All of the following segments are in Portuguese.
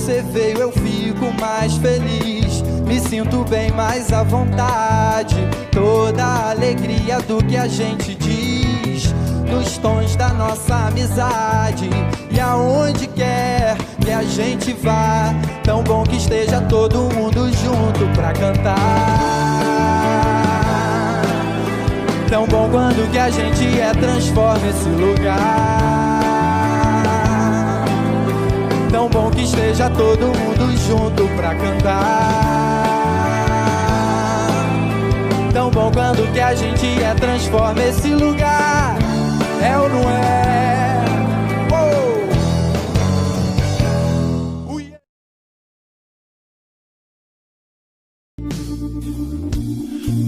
você veio eu fico mais feliz. Me sinto bem mais à vontade. Toda a alegria do que a gente diz nos tons da nossa amizade. E aonde quer que a gente vá, tão bom que esteja todo mundo junto pra cantar. Tão bom quando que a gente transforma esse lugar. Tão bom que esteja todo mundo junto pra cantar. Tão bom quando que a gente transforma esse lugar. É ou não é? Oh!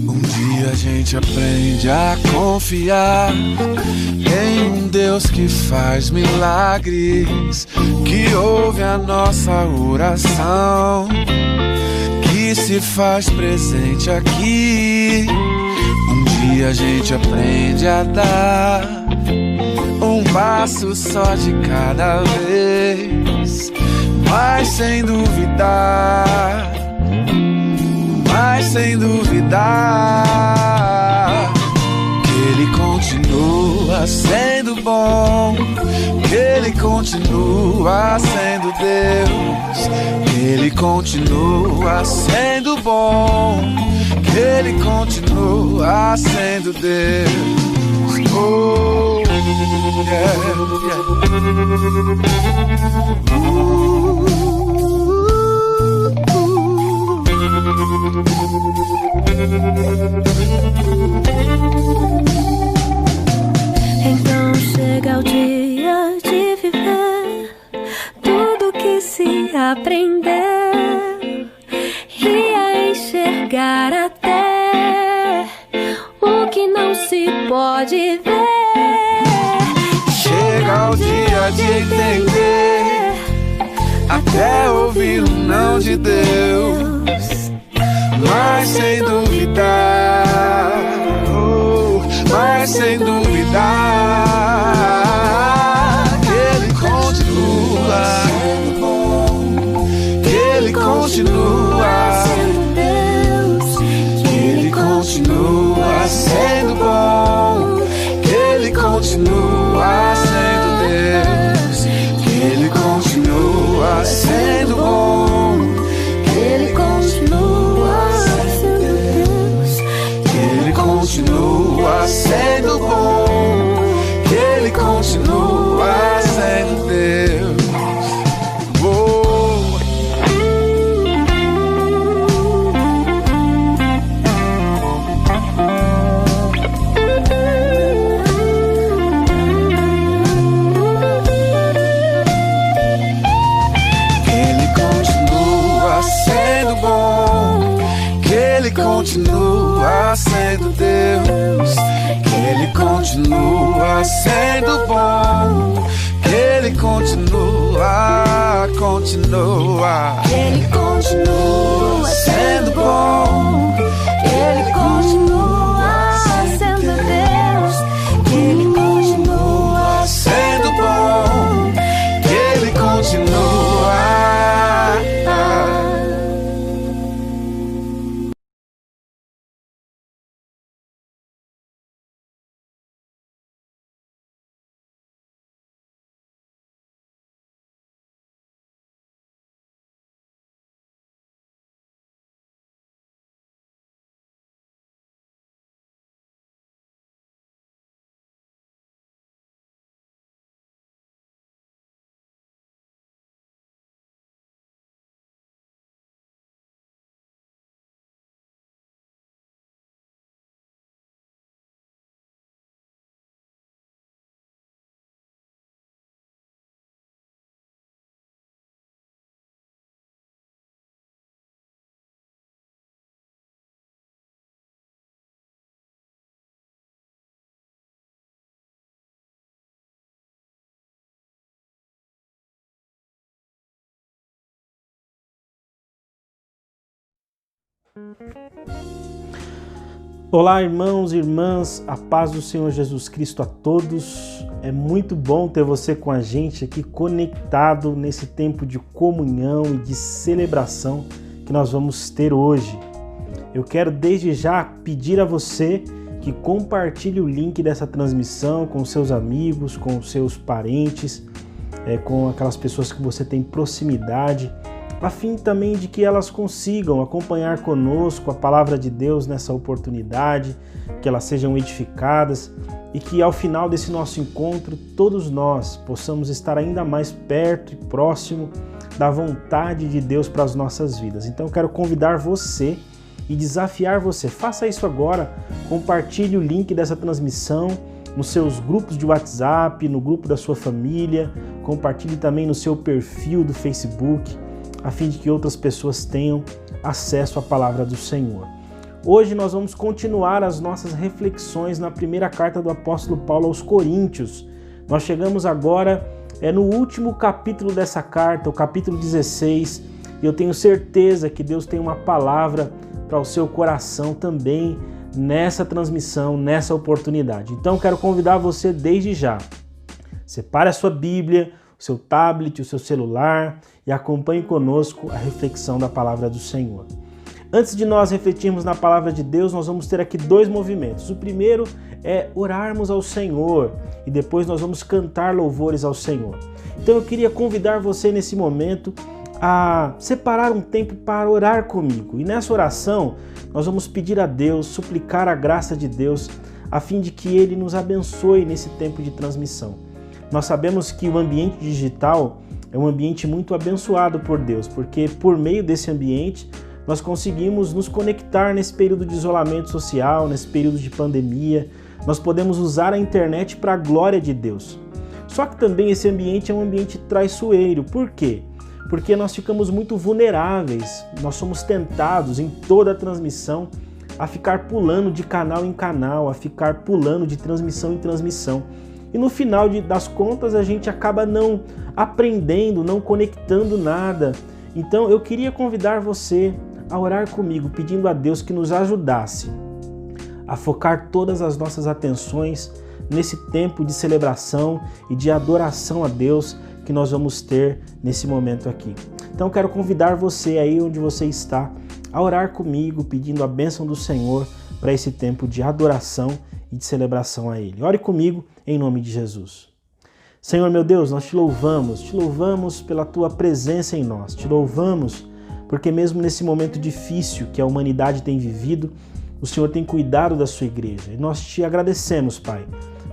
Um dia a gente aprende a confiar em um Deus que faz milagres, que ouve a nossa oração, que se faz presente aqui. Um dia a gente aprende a dar um passo só de cada vez, mas sem duvidar, mas sem duvidar que Ele continua sendo bom, que Ele continua sendo Deus, que Ele continua sendo bom, que Ele continua sendo Deus. Oh, yeah, yeah. Então chega o dia de viver tudo que se aprender e a enxergar até o que não se pode ver. Chega o dia de entender, até ouvir o não de Deus, mas sem duvidar, oh, mas sem duvidar que Ele continua sendo bom, que Ele continua sendo Deus, que Ele continua sendo bom, que Ele continua sendo Deus, que Ele continua sendo bom, que Ele continua sendo Deus, que Ele continua sendo bom, que Ele continua sendo Deus. Continua sendo Deus, que Ele continua sendo bom, que Ele continua, que Ele continua sendo bom, que Ele continua sendo Deus, que Ele continua sendo bom, que Ele continua. Olá, irmãos e irmãs, a paz do Senhor Jesus Cristo a todos. É muito bom ter você com a gente aqui conectado nesse tempo de comunhão e de celebração que nós vamos ter hoje. Eu quero desde já pedir a você que compartilhe o link dessa transmissão com seus amigos, com seus parentes, com aquelas pessoas que você tem proximidade, a fim também de que elas consigam acompanhar conosco a palavra de Deus nessa oportunidade, que elas sejam edificadas e que ao final desse nosso encontro todos nós possamos estar ainda mais perto e próximo da vontade de Deus para as nossas vidas. Então eu quero convidar você e desafiar você, faça isso agora, compartilhe o link dessa transmissão nos seus grupos de WhatsApp, no grupo da sua família, compartilhe também no seu perfil do Facebook, a fim de que outras pessoas tenham acesso à palavra do Senhor. Hoje nós vamos continuar as nossas reflexões na primeira carta do apóstolo Paulo aos Coríntios. Nós chegamos agora no último capítulo dessa carta, o capítulo 16, e eu tenho certeza que Deus tem uma palavra para o seu coração também nessa transmissão, nessa oportunidade. Então quero convidar você desde já. Separe a sua Bíblia, o seu tablet, o seu celular e acompanhe conosco a reflexão da palavra do Senhor. Antes de nós refletirmos na palavra de Deus, nós vamos ter aqui dois movimentos. O primeiro é orarmos ao Senhor e depois nós vamos cantar louvores ao Senhor. Então eu queria convidar você nesse momento a separar um tempo para orar comigo. E nessa oração nós vamos pedir a Deus, suplicar a graça de Deus, a fim de que Ele nos abençoe nesse tempo de transmissão. Nós sabemos que o ambiente digital é um ambiente muito abençoado por Deus, porque por meio desse ambiente nós conseguimos nos conectar nesse período de isolamento social, nesse período de pandemia. Nós podemos usar a internet para a glória de Deus. Só que também esse ambiente é um ambiente traiçoeiro. Por quê? Porque nós ficamos muito vulneráveis, nós somos tentados em toda a transmissão a ficar pulando de canal em canal, a ficar pulando de transmissão em transmissão. E no final das contas a gente acaba não aprendendo, não conectando nada. Então eu queria convidar você a orar comigo, pedindo a Deus que nos ajudasse a focar todas as nossas atenções nesse tempo de celebração e de adoração a Deus que nós vamos ter nesse momento aqui. Então quero convidar você aí onde você está a orar comigo, pedindo a bênção do Senhor para esse tempo de adoração e de celebração a Ele. Ore comigo em nome de Jesus. Senhor meu Deus, nós te louvamos pela Tua presença em nós, te louvamos porque mesmo nesse momento difícil que a humanidade tem vivido, o Senhor tem cuidado da sua igreja. E nós te agradecemos, Pai,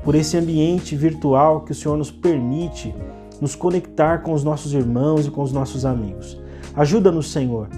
por esse ambiente virtual que o Senhor nos permite nos conectar com os nossos irmãos e com os nossos amigos. Ajuda-nos, Senhor,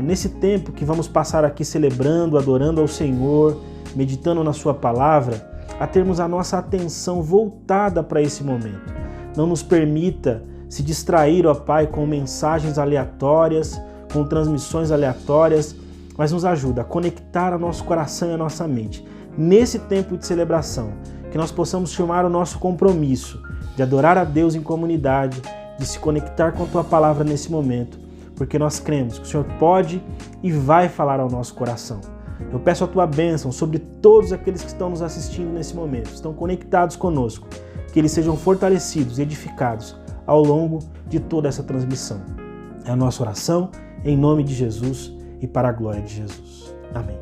nesse tempo que vamos passar aqui celebrando, adorando ao Senhor, meditando na sua palavra, a termos a nossa atenção voltada para esse momento. Não nos permita se distrair, ó Pai, com mensagens aleatórias, com transmissões aleatórias, mas nos ajuda a conectar o nosso coração e a nossa mente. Nesse tempo de celebração, que nós possamos firmar o nosso compromisso de adorar a Deus em comunidade, de se conectar com a Tua palavra nesse momento, porque nós cremos que o Senhor pode e vai falar ao nosso coração. Eu peço a Tua bênção sobre todos aqueles que estão nos assistindo nesse momento, estão conectados conosco, que eles sejam fortalecidos e edificados ao longo de toda essa transmissão. É a nossa oração, em nome de Jesus e para a glória de Jesus. Amém.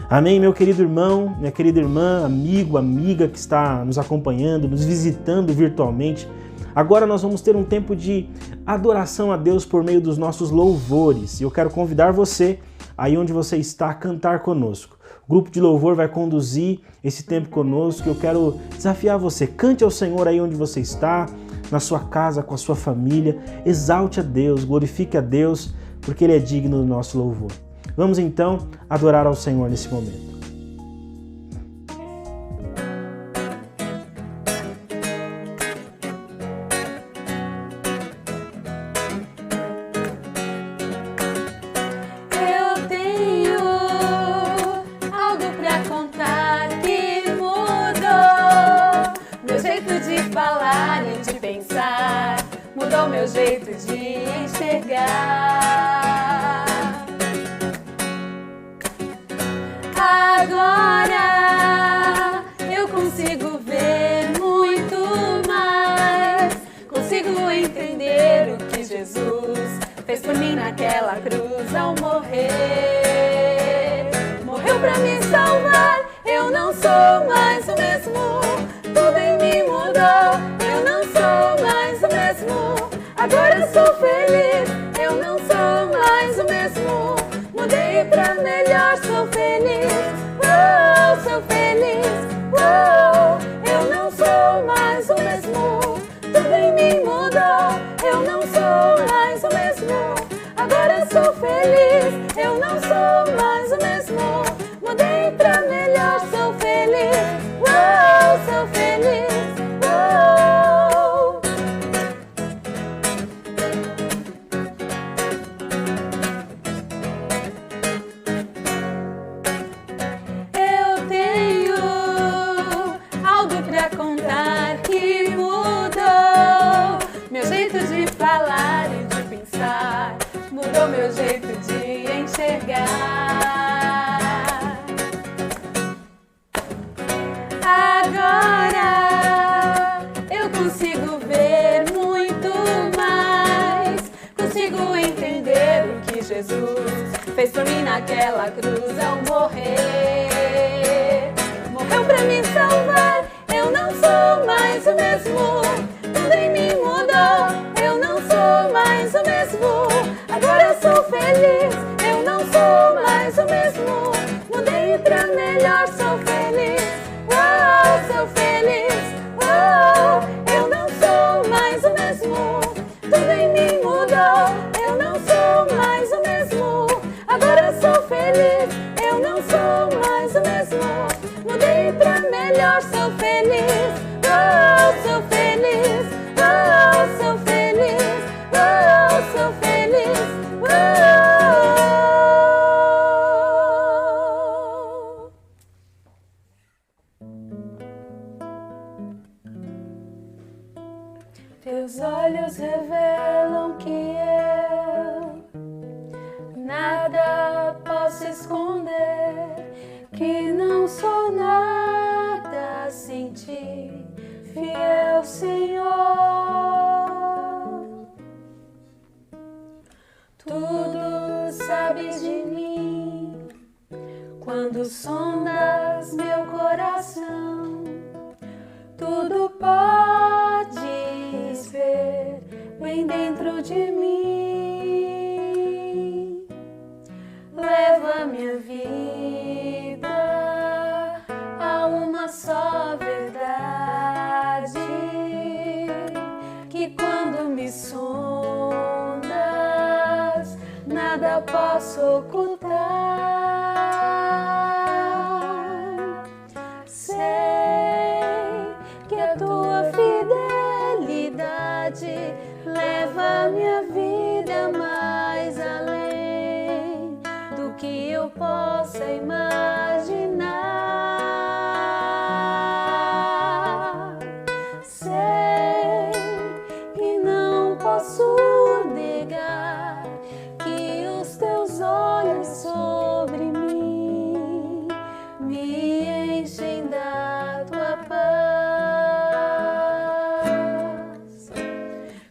Amém, meu querido irmão, minha querida irmã, amigo, amiga que está nos acompanhando, nos visitando virtualmente. Agora nós vamos ter um tempo de adoração a Deus por meio dos nossos louvores. E eu quero convidar você, aí onde você está, a cantar conosco. O grupo de louvor vai conduzir esse tempo conosco. Eu quero desafiar você. Cante ao Senhor aí onde você está, na sua casa, com a sua família. Exalte a Deus, glorifique a Deus, porque Ele é digno do nosso louvor. Vamos então adorar ao Senhor nesse momento. Eu tenho algo pra contar que mudou meu jeito de falar e de pensar, mudou meu jeito de enxergar. naquela cruz ao morrer. Morreu pra me salvar, eu não sou mais o mesmo. Tudo em mim mudou, eu não sou mais o mesmo. Agora eu sou feliz, eu não sou mais o mesmo. Mudei pra melhor, sou feliz, oh, sou feliz, oh. Eu não sou mais o mesmo, tudo em mim mudou, eu não sou mais o mesmo. Agora eu sou feliz, eu não sou mais o mesmo. Mudei pra melhor, sou feliz, oh, sou feliz, oh. Eu tenho algo pra contar que mudou meu jeito de falar e de pensar, mudou meu jeito de enxergar. Agora eu consigo ver muito mais, consigo entender o que Jesus fez por mim naquela cruz ao morrer. Morreu pra me salvar, eu não sou mais o mesmo. Tudo em mim mudou, eu não sou mais o mesmo. Agora eu sou feliz, eu não sou mais o mesmo. Mudei pra melhor, sou feliz, oh, sou feliz, oh. Eu não sou mais o mesmo. Tudo em mim mudou, eu não sou mais o mesmo. Agora eu sou feliz, eu não sou mais o mesmo. Mudei pra melhor, sou feliz, oh, sou feliz, oh, sou feliz, oh, sou feliz, oh. Teus olhos revelam que eu nada posso esconder, que não sou nada sem ti, fiel Senhor. Tudo sabes de mim, quando sondas meu coração, tudo podes ver bem dentro de mim. Leva minha vida a uma só verdade, que quando me sondas, nada posso ocultar. Sei que a tua fidelidade leva minha vida mais além do que eu possa imaginar. Sei que não posso negar que os teus olhos sobre mim me enchem da tua paz.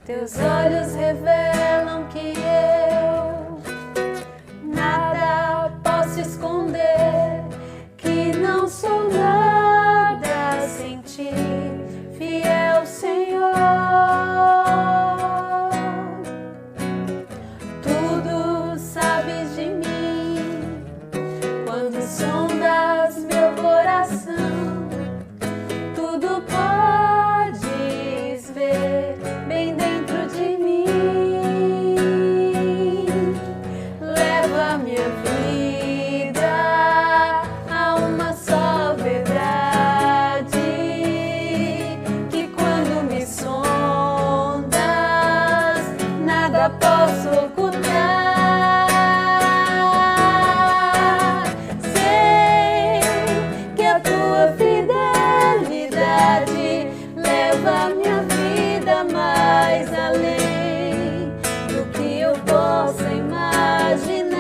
Teus olhos revelam que eu nada posso esconder, que não sou nada sem ti, fiel Senhor. Tudo sabes de mim, quando sondas meu coração, tudo podes ver bem dentro de mim. Leva minha vida a uma só verdade, que quando me sondas, nada posso ocultar. Sei que a tua fidelidade leva minha vida mais além do que eu possa imaginar.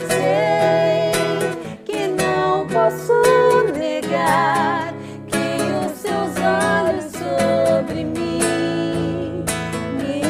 Sei que não posso negar que os teus olhos sobre mim me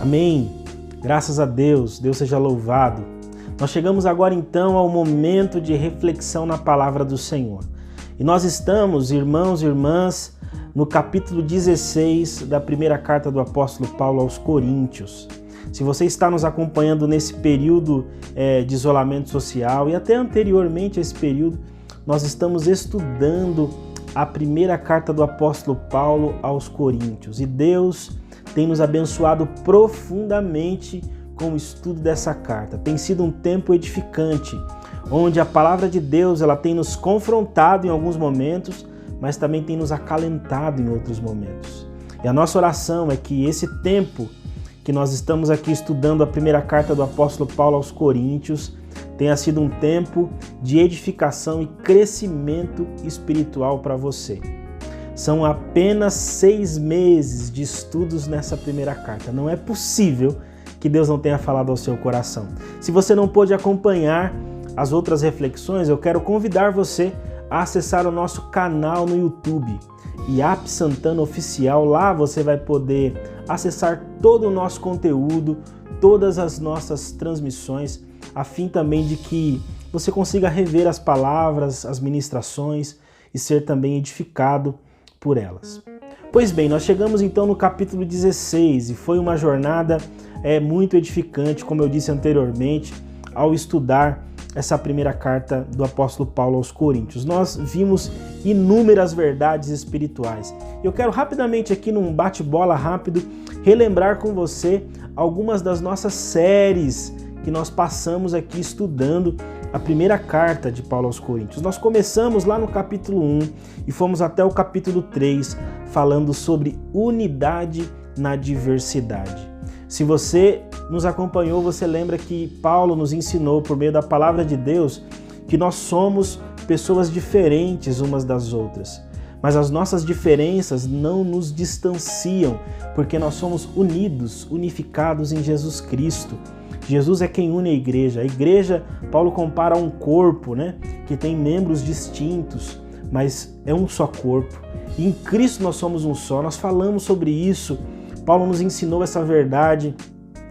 Amém. Graças a Deus, Deus seja louvado. Nós chegamos agora então ao momento de reflexão na palavra do Senhor. E nós estamos, irmãos e irmãs, no capítulo 16 da primeira carta do apóstolo Paulo aos Coríntios. Se você está nos acompanhando nesse período de isolamento social e até anteriormente a esse período, nós estamos estudando a primeira carta do apóstolo Paulo aos Coríntios. E Deus tem nos abençoado profundamente com o estudo dessa carta. Tem sido um tempo edificante, onde a palavra de Deus ela tem nos confrontado em alguns momentos, mas também tem nos acalentado em outros momentos. E a nossa oração é que esse tempo que nós estamos aqui estudando a primeira carta do apóstolo Paulo aos Coríntios tenha sido um tempo de edificação e crescimento espiritual para você. São apenas 6 meses de estudos nessa primeira carta. Não é possível que Deus não tenha falado ao seu coração. Se você não pôde acompanhar as outras reflexões, eu quero convidar você a acessar o nosso canal no YouTube, IAP Santana Oficial. Lá você vai poder acessar todo o nosso conteúdo, todas as nossas transmissões, a fim também de que você consiga rever as palavras, as ministrações e ser também edificado por elas. Pois bem, nós chegamos então no capítulo 16 e foi uma jornada muito edificante, como eu disse anteriormente, ao estudar essa primeira carta do apóstolo Paulo aos Coríntios. Nós vimos inúmeras verdades espirituais. Eu quero rapidamente aqui num bate-bola rápido relembrar com você algumas das nossas séries que nós passamos aqui estudando a primeira carta de Paulo aos Coríntios. Nós começamos lá no capítulo 1 e fomos até o capítulo 3 falando sobre unidade na diversidade. Se você nos acompanhou, você lembra que Paulo nos ensinou por meio da palavra de Deus que nós somos pessoas diferentes umas das outras. Mas as nossas diferenças não nos distanciam, porque nós somos unidos, unificados em Jesus Cristo. Jesus é quem une a igreja. A igreja, Paulo compara a um corpo, que tem membros distintos, mas é um só corpo. E em Cristo nós somos um só. Nós falamos sobre isso. Paulo nos ensinou essa verdade.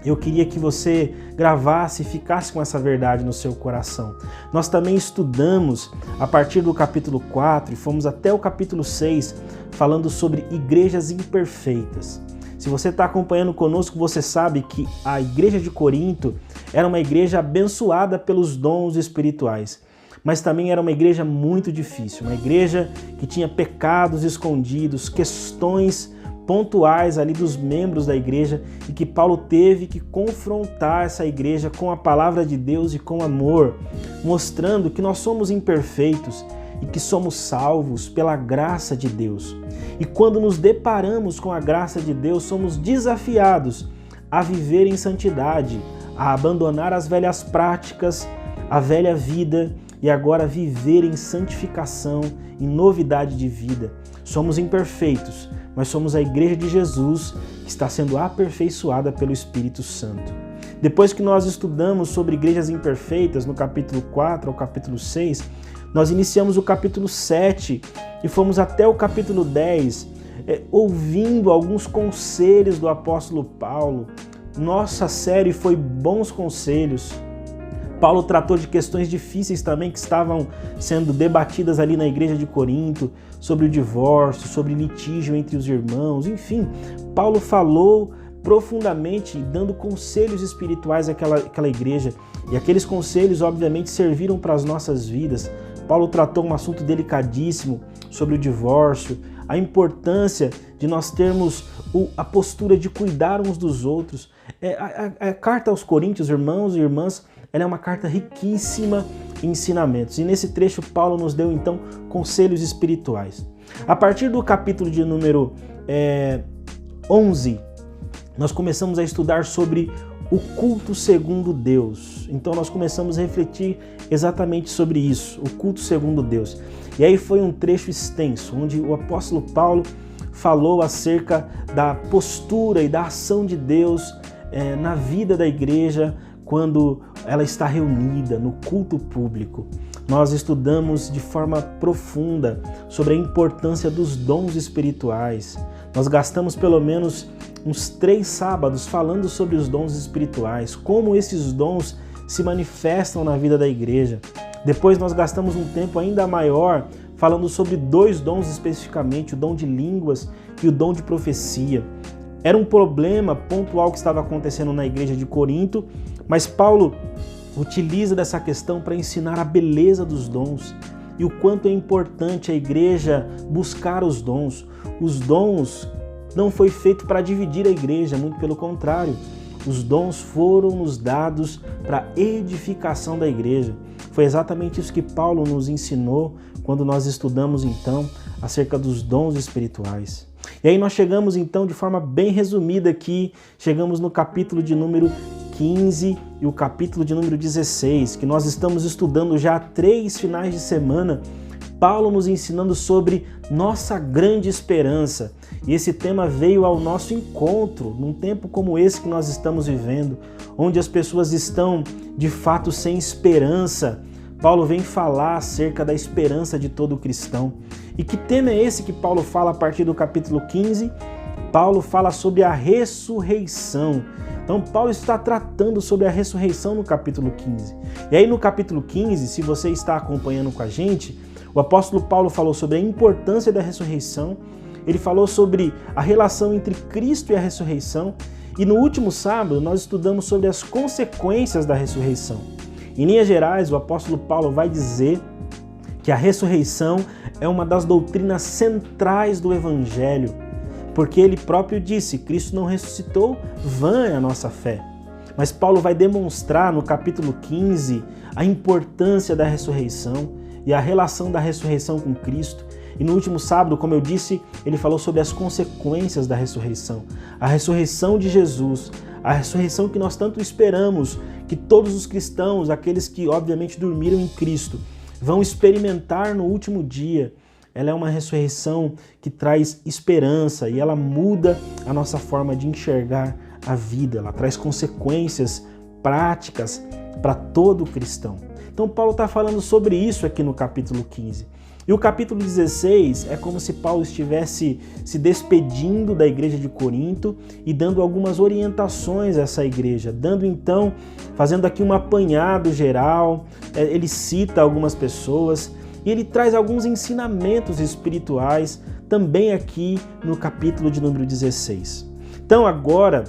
Eu queria que você gravasse e ficasse com essa verdade no seu coração. Nós também estudamos a partir do capítulo 4 e fomos até o capítulo 6 falando sobre igrejas imperfeitas. Se você está acompanhando conosco, você sabe que a igreja de Corinto era uma igreja abençoada pelos dons espirituais, mas também era uma igreja muito difícil, uma igreja que tinha pecados escondidos, questões pontuais ali dos membros da igreja e que Paulo teve que confrontar essa igreja com a palavra de Deus e com amor, mostrando que nós somos imperfeitos e que somos salvos pela graça de Deus. E quando nos deparamos com a graça de Deus, somos desafiados a viver em santidade, a abandonar as velhas práticas, a velha vida e agora viver em santificação, em novidade de vida. Somos imperfeitos, mas somos a igreja de Jesus que está sendo aperfeiçoada pelo Espírito Santo. Depois que nós estudamos sobre igrejas imperfeitas, no capítulo 4 ao capítulo 6, nós iniciamos o capítulo 7 e fomos até o capítulo 10, ouvindo alguns conselhos do apóstolo Paulo. Nossa série foi Bons Conselhos. Paulo tratou de questões difíceis também que estavam sendo debatidas ali na igreja de Corinto, sobre o divórcio, sobre litígio entre os irmãos, enfim. Paulo falou profundamente, dando conselhos espirituais àquela igreja. E aqueles conselhos, obviamente, serviram para as nossas vidas. Paulo tratou um assunto delicadíssimo sobre o divórcio, a importância de nós termos a postura de cuidar uns dos outros. A carta aos Coríntios, irmãos e irmãs, ela é uma carta riquíssima em ensinamentos. E nesse trecho, Paulo nos deu, então, conselhos espirituais. A partir do capítulo de número 11, nós começamos a estudar sobre o culto segundo Deus. Então nós começamos a refletir exatamente sobre isso, o culto segundo Deus. E aí foi um trecho extenso, onde o apóstolo Paulo falou acerca da postura e da ação de Deus na vida da igreja quando ela está reunida no culto público. nós estudamos de forma profunda sobre a importância dos dons espirituais. Nós gastamos pelo menos uns 3 sábados falando sobre os dons espirituais, como esses dons se manifestam na vida da igreja. Depois nós gastamos um tempo ainda maior falando sobre 2 dons especificamente, o dom de línguas e o dom de profecia. Era um problema pontual que estava acontecendo na igreja de Corinto, mas Paulo utiliza dessa questão para ensinar a beleza dos dons e o quanto é importante a igreja buscar os dons. Os dons não foi feito para dividir a igreja, muito pelo contrário. Os dons foram nos dados para a edificação da igreja. Foi exatamente isso que Paulo nos ensinou quando nós estudamos então acerca dos dons espirituais. E aí nós chegamos então de forma bem resumida aqui, chegamos no capítulo de número 15 e o capítulo de número 16, que nós estamos estudando já há 3 finais de semana, Paulo nos ensinando sobre nossa grande esperança. E esse tema veio ao nosso encontro, num tempo como esse que nós estamos vivendo, onde as pessoas estão de fato sem esperança. Paulo vem falar acerca da esperança de todo cristão. E que tema é esse que Paulo fala a partir do capítulo 15? Paulo fala sobre a ressurreição. Então Paulo está tratando sobre a ressurreição no capítulo 15. E aí no capítulo 15, se você está acompanhando com a gente, o apóstolo Paulo falou sobre a importância da ressurreição, ele falou sobre a relação entre Cristo e a ressurreição, e no último sábado nós estudamos sobre as consequências da ressurreição. Em linhas gerais, o apóstolo Paulo vai dizer que a ressurreição é uma das doutrinas centrais do Evangelho, porque ele próprio disse, Cristo não ressuscitou, vã é a nossa fé. Mas Paulo vai demonstrar no capítulo 15 a importância da ressurreição e a relação da ressurreição com Cristo. E no último sábado, como eu disse, ele falou sobre as consequências da ressurreição. A ressurreição de Jesus, a ressurreição que nós tanto esperamos, que todos os cristãos, aqueles que obviamente dormiram em Cristo, vão experimentar no último dia. Ela é uma ressurreição que traz esperança e ela muda a nossa forma de enxergar a vida. Ela traz consequências práticas para todo cristão. Então Paulo está falando sobre isso aqui no capítulo 15. E o capítulo 16 é como se Paulo estivesse se despedindo da igreja de Corinto e dando algumas orientações a essa igreja, fazendo aqui um apanhado geral. Ele cita algumas pessoas e ele traz alguns ensinamentos espirituais também aqui no capítulo de número 16. Então agora,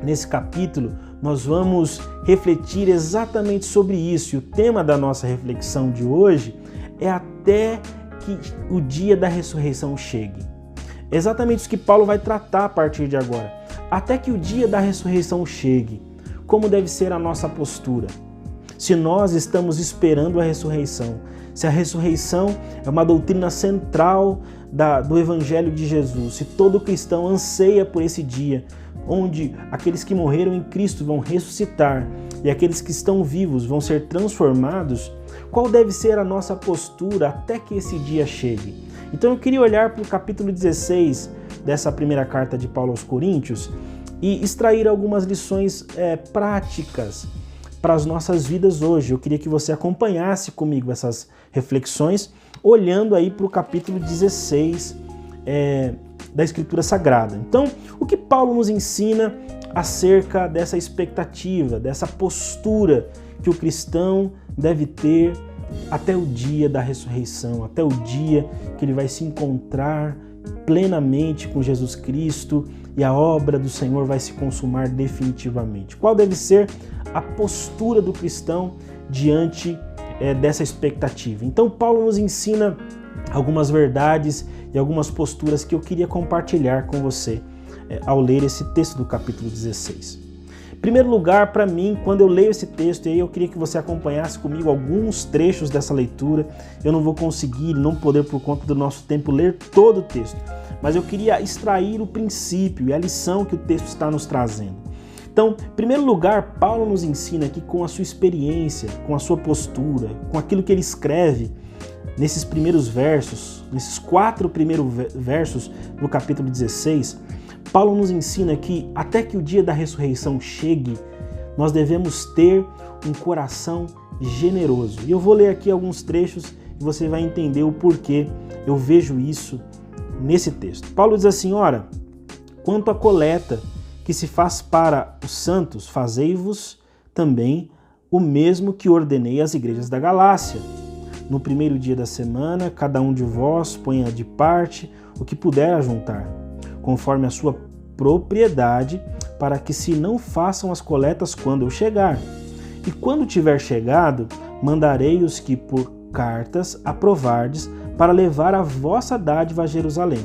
nesse capítulo, nós vamos refletir exatamente sobre isso. E o tema da nossa reflexão de hoje é até que o dia da ressurreição chegue. Exatamente isso que Paulo vai tratar a partir de agora. Até que o dia da ressurreição chegue, como deve ser a nossa postura? Se nós estamos esperando a ressurreição, se a ressurreição é uma doutrina central do Evangelho de Jesus, se todo cristão anseia por esse dia, onde aqueles que morreram em Cristo vão ressuscitar e aqueles que estão vivos vão ser transformados, qual deve ser a nossa postura até que esse dia chegue? Então eu queria olhar para o capítulo 16 dessa primeira carta de Paulo aos Coríntios e extrair algumas lições práticas para as nossas vidas hoje. Eu queria que você acompanhasse comigo essas reflexões, olhando aí para o capítulo 16 da Escritura Sagrada. Então, o que Paulo nos ensina acerca dessa expectativa, dessa postura que o cristão deve ter até o dia da ressurreição, até o dia que ele vai se encontrar plenamente com Jesus Cristo e a obra do Senhor vai se consumar definitivamente. Qual deve ser a postura do cristão diante dessa expectativa? Então, Paulo nos ensina algumas verdades e algumas posturas que eu queria compartilhar com você ao ler esse texto do capítulo 16. Em primeiro lugar, para mim, quando eu leio esse texto, eu queria que você acompanhasse comigo alguns trechos dessa leitura. Eu não vou conseguir, não poder por conta do nosso tempo, ler todo o texto, mas eu queria extrair o princípio e a lição que o texto está nos trazendo. Então, em primeiro lugar, Paulo nos ensina aqui com a sua experiência, com a sua postura, com aquilo que ele escreve nesses primeiros versos, nesses 4 primeiros versos do capítulo 16, Paulo nos ensina que até que o dia da ressurreição chegue, nós devemos ter um coração generoso. E eu vou ler aqui alguns trechos e você vai entender o porquê eu vejo isso nesse texto. Paulo diz assim: ora, quanto à coleta que se faz para os santos, fazei-vos também o mesmo que ordenei às igrejas da Galácia. No primeiro dia da semana, cada um de vós ponha de parte o que puder ajuntar, conforme a sua propriedade, para que se não façam as coletas quando eu chegar. E quando tiver chegado, mandarei os que por cartas aprovardes para levar a vossa dádiva a Jerusalém.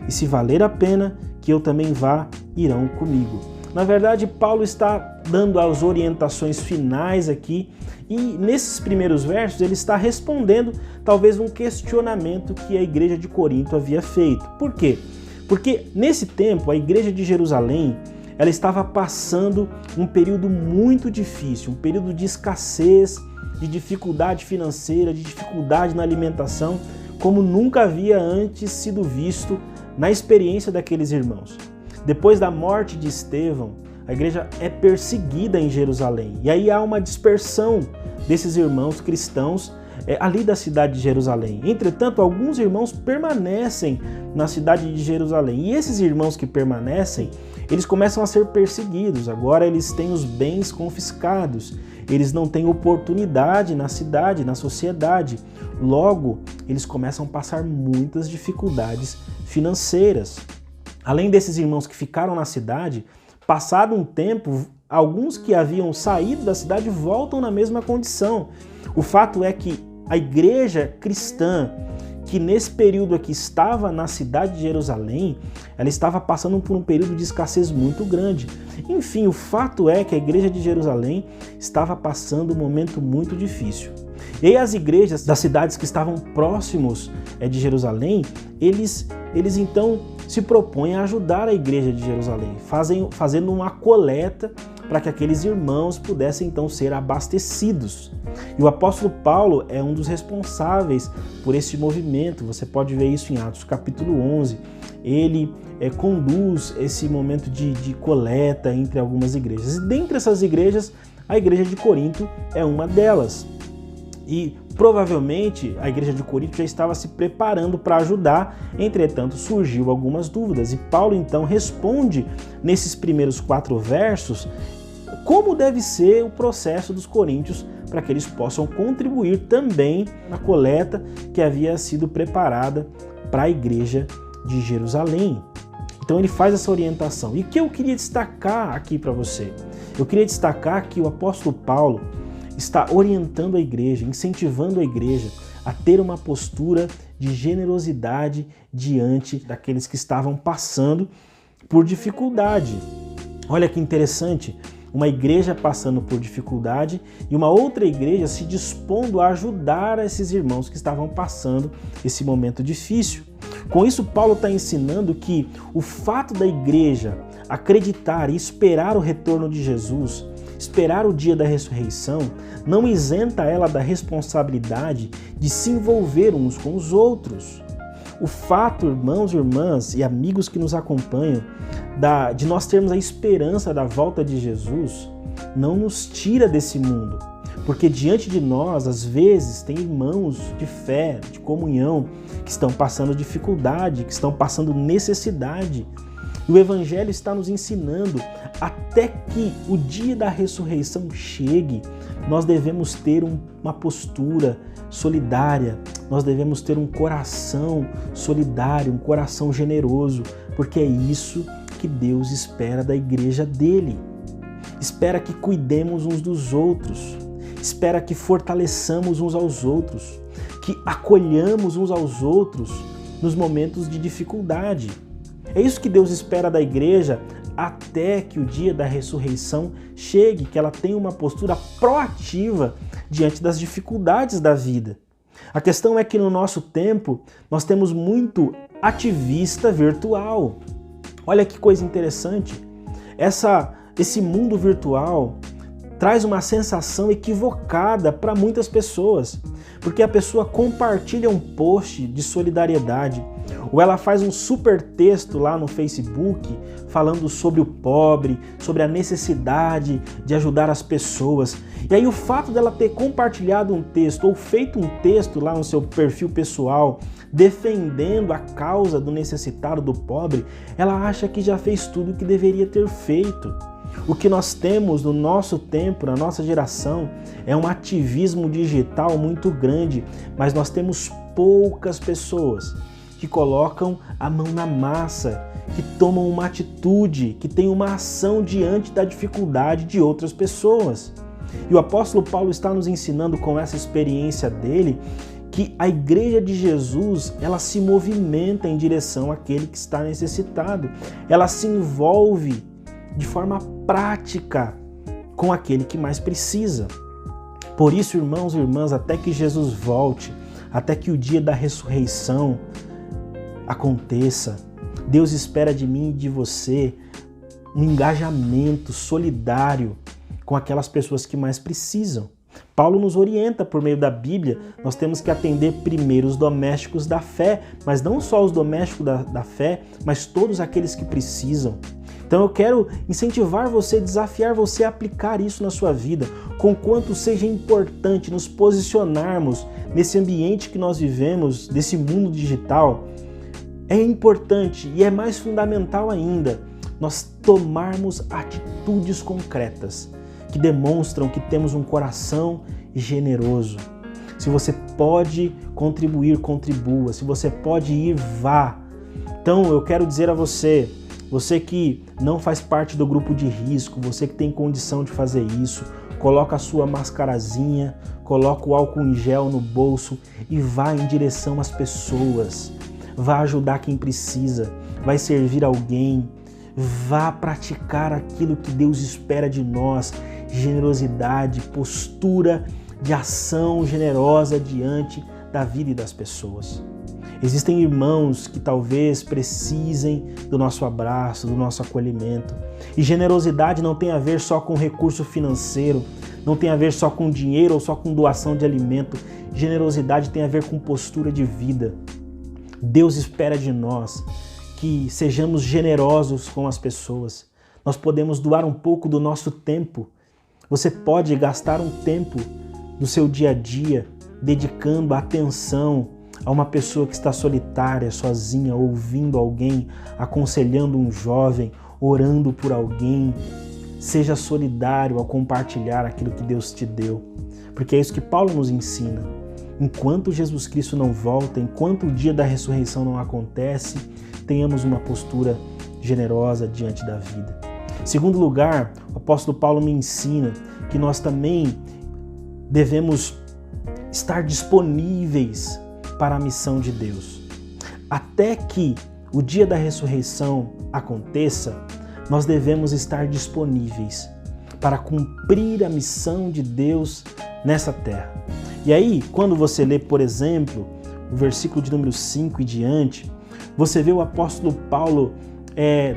E se valer a pena que eu também vá, irão comigo. Na verdade, Paulo está dando as orientações finais aqui e nesses primeiros versos ele está respondendo talvez um questionamento que a igreja de Corinto havia feito. Por quê? Porque nesse tempo a igreja de Jerusalém ela estava passando um período muito difícil, um período de escassez, de dificuldade financeira, de dificuldade na alimentação, como nunca havia antes sido visto na experiência daqueles irmãos. Depois da morte de Estevão, a igreja é perseguida em Jerusalém. E aí há uma dispersão desses irmãos cristãos ali da cidade de Jerusalém. Entretanto, alguns irmãos permanecem na cidade de Jerusalém. E esses irmãos que permanecem, eles começam a ser perseguidos. Agora eles têm os bens confiscados. Eles não têm oportunidade na cidade, na sociedade. Logo, eles começam a passar muitas dificuldades financeiras. Além desses irmãos que ficaram na cidade, passado um tempo, alguns que haviam saído da cidade voltam na mesma condição. O fato é que a igreja cristã, que nesse período aqui estava na cidade de Jerusalém, ela estava passando por um período de escassez muito grande. Enfim, o fato é que a igreja de Jerusalém estava passando um momento muito difícil. E aí as igrejas das cidades que estavam próximos de Jerusalém, eles então se propõem a ajudar a igreja de Jerusalém, fazendo uma coleta para que aqueles irmãos pudessem então ser abastecidos. E o apóstolo Paulo é um dos responsáveis por esse movimento. Você pode ver isso em Atos capítulo 11. Ele conduz esse momento de coleta entre algumas igrejas. E dentre essas igrejas, a igreja de Corinto é uma delas. E provavelmente a igreja de Corinto já estava se preparando para ajudar, entretanto surgiu algumas dúvidas. E Paulo então responde nesses primeiros 4 versos como deve ser o processo dos coríntios para que eles possam contribuir também na coleta que havia sido preparada para a igreja de Jerusalém. Então ele faz essa orientação. E o que eu queria destacar aqui para você? Eu queria destacar que o apóstolo Paulo está orientando a igreja, incentivando a igreja a ter uma postura de generosidade diante daqueles que estavam passando por dificuldade. Olha que interessante, uma igreja passando por dificuldade e uma outra igreja se dispondo a ajudar esses irmãos que estavam passando esse momento difícil. Com isso, Paulo está ensinando que o fato da igreja acreditar e esperar o retorno de Jesus, esperar o dia da ressurreição, não isenta ela da responsabilidade de se envolver uns com os outros. O fato, irmãos e irmãs e amigos que nos acompanham, de nós termos a esperança da volta de Jesus, não nos tira desse mundo. Porque diante de nós, às vezes, tem irmãos de fé, de comunhão, que estão passando dificuldade, que estão passando necessidade. E o Evangelho está nos ensinando, até que o dia da ressurreição chegue, nós devemos ter uma postura solidária, nós devemos ter um coração solidário, um coração generoso, porque é isso que Deus espera da igreja dele. Espera que cuidemos uns dos outros, espera que fortaleçamos uns aos outros, que acolhamos uns aos outros nos momentos de dificuldade. É isso que Deus espera da igreja até que o dia da ressurreição chegue, que ela tenha uma postura proativa diante das dificuldades da vida. A questão é que no nosso tempo nós temos muito ativista virtual. Olha que coisa interessante. Esse mundo virtual traz uma sensação equivocada para muitas pessoas, porque a pessoa compartilha um post de solidariedade, ou ela faz um super texto lá no Facebook falando sobre o pobre, sobre a necessidade de ajudar as pessoas. E aí o fato dela ter compartilhado um texto ou feito um texto lá no seu perfil pessoal defendendo a causa do necessitado, do pobre, ela acha que já fez tudo o que deveria ter feito. O que nós temos no nosso tempo, na nossa geração, é um ativismo digital muito grande, mas nós temos poucas pessoas que colocam a mão na massa, que tomam uma atitude, que têm uma ação diante da dificuldade de outras pessoas. E o apóstolo Paulo está nos ensinando com essa experiência dele que a igreja de Jesus, ela se movimenta em direção àquele que está necessitado. Ela se envolve de forma prática com aquele que mais precisa. Por isso, irmãos e irmãs, até que Jesus volte, até que o dia da ressurreição aconteça, Deus espera de mim e de você um engajamento solidário com aquelas pessoas que mais precisam. Paulo nos orienta por meio da Bíblia, nós temos que atender primeiro os domésticos da fé, mas não só os domésticos da fé, mas todos aqueles que precisam. Então eu quero incentivar você, desafiar você a aplicar isso na sua vida, conquanto seja importante nos posicionarmos nesse ambiente que nós vivemos, desse mundo digital. É importante e é mais fundamental ainda nós tomarmos atitudes concretas que demonstram que temos um coração generoso. Se você pode contribuir, contribua. Se você pode ir, vá. Então eu quero dizer a você que não faz parte do grupo de risco, você que tem condição de fazer isso, coloca a sua mascarazinha, coloca o álcool em gel no bolso e vá em direção às pessoas. Vá ajudar quem precisa, vai servir alguém, vá praticar aquilo que Deus espera de nós, generosidade, postura de ação generosa diante da vida e das pessoas. Existem irmãos que talvez precisem do nosso abraço, do nosso acolhimento. E generosidade não tem a ver só com recurso financeiro, não tem a ver só com dinheiro ou só com doação de alimento. Generosidade tem a ver com postura de vida. Deus espera de nós que sejamos generosos com as pessoas. Nós podemos doar um pouco do nosso tempo. Você pode gastar um tempo do seu dia a dia dedicando atenção a uma pessoa que está solitária, sozinha, ouvindo alguém, aconselhando um jovem, orando por alguém. Seja solidário ao compartilhar aquilo que Deus te deu, porque é isso que Paulo nos ensina. Enquanto Jesus Cristo não volta, enquanto o dia da ressurreição não acontece, tenhamos uma postura generosa diante da vida. Em segundo lugar, o apóstolo Paulo me ensina que nós também devemos estar disponíveis para a missão de Deus. Até que o dia da ressurreição aconteça, nós devemos estar disponíveis para cumprir a missão de Deus nessa terra. E aí, quando você lê, por exemplo, o versículo de número 5 e diante, você vê o apóstolo Paulo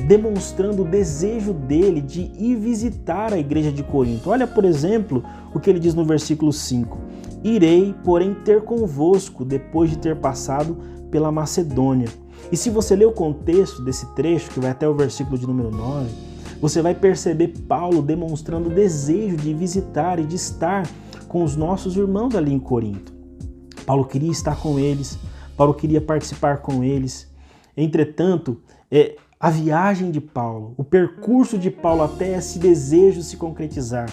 demonstrando o desejo dele de ir visitar a igreja de Corinto. Olha, por exemplo, o que ele diz no versículo 5. Irei, porém, ter convosco depois de ter passado pela Macedônia. E se você ler o contexto desse trecho, que vai até o versículo de número 9, você vai perceber Paulo demonstrando o desejo de visitar e de estar com os nossos irmãos ali em Corinto. Paulo queria estar com eles, Paulo queria participar com eles. Entretanto, a viagem de Paulo, o percurso de Paulo até esse desejo se concretizar,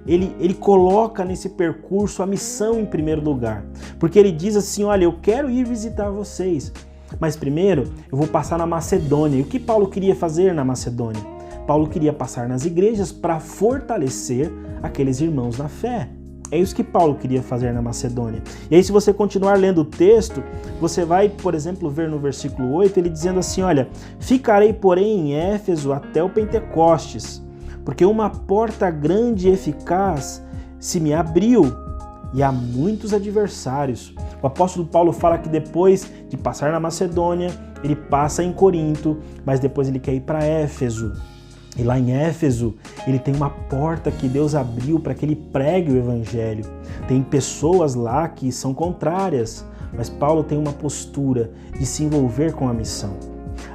ele coloca nesse percurso a missão em primeiro lugar. Porque ele diz assim, olha, eu quero ir visitar vocês, mas primeiro eu vou passar na Macedônia. E o que Paulo queria fazer na Macedônia? Paulo queria passar nas igrejas para fortalecer aqueles irmãos na fé. É isso que Paulo queria fazer na Macedônia. E aí, se você continuar lendo o texto, você vai, por exemplo, ver no versículo 8, ele dizendo assim, olha, ficarei, porém, em Éfeso até o Pentecostes, porque uma porta grande e eficaz se me abriu, e há muitos adversários. O apóstolo Paulo fala que depois de passar na Macedônia, ele passa em Corinto, mas depois ele quer ir para Éfeso. E lá em Éfeso, ele tem uma porta que Deus abriu para que ele pregue o evangelho. Tem pessoas lá que são contrárias, mas Paulo tem uma postura de se envolver com a missão.